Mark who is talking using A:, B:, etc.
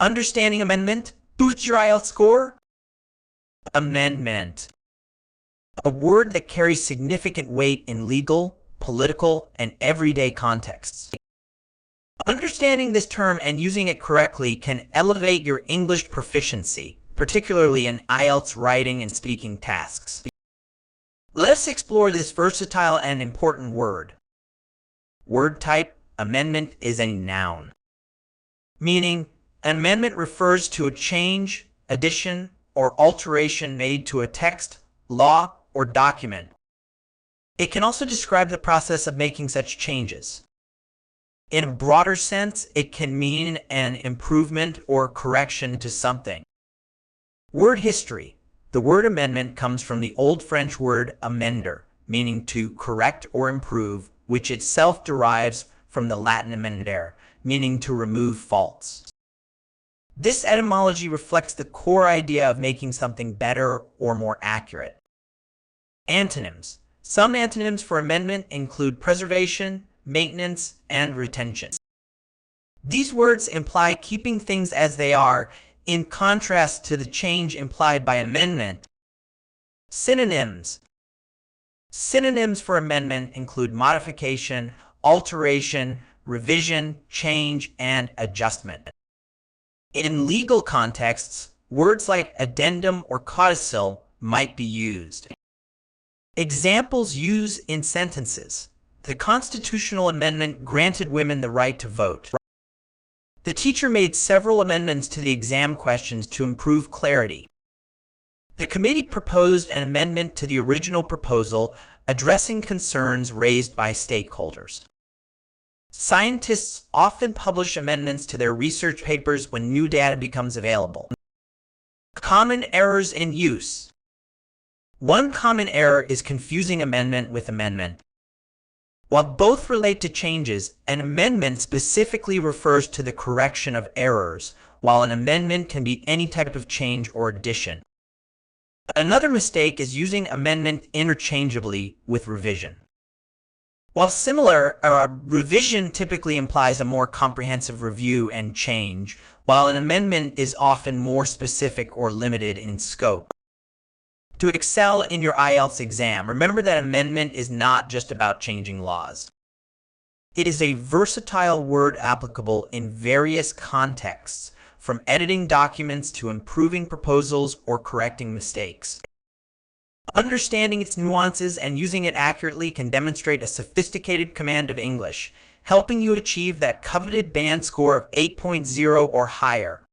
A: Understanding amendment boosts your IELTS score. Amendment. A word that carries significant weight in legal, political, and everyday contexts. Understanding this term and using it correctly can elevate your English proficiency, particularly in IELTS writing and speaking tasks. Let's explore this versatile and important word. Word type: amendment is a noun. Meaning, an amendment refers to a change, addition, or alteration made to a text, law, or document. It can also describe the process of making such changes. In a broader sense, it can mean an improvement or correction to something. Word history. The word amendment comes from the Old French word amender, meaning to correct or improve, which itself derives from the Latin amendere, meaning to remove faults. This etymology reflects the core idea of making something better or more accurate. Antonyms. Some antonyms for amendment include preservation, maintenance, and retention. These words imply keeping things as they are, in contrast to the change implied by amendment. Synonyms. Synonyms for amendment include modification, alteration, revision, change, and adjustment. In legal contexts, words like addendum or codicil might be used. Examples used in sentences. The constitutional amendment granted women the right to vote. The teacher made several amendments to the exam questions to improve clarity. The committee proposed an amendment to the original proposal, addressing concerns raised by stakeholders. Scientists often publish amendments to their research papers when new data becomes available. Common errors in use. One common error is confusing amendment with amendment. While both relate to changes, an amendment specifically refers to the correction of errors, while an amendment can be any type of change or addition. Another mistake is using amendment interchangeably with revision. While similar, revision typically implies a more comprehensive review and change, while an amendment is often more specific or limited in scope. To excel in your IELTS exam, remember that amendment is not just about changing laws. It is a versatile word applicable in various contexts, from editing documents to improving proposals or correcting mistakes. Understanding its nuances and using it accurately can demonstrate a sophisticated command of English, helping you achieve that coveted band score of 8.0 or higher.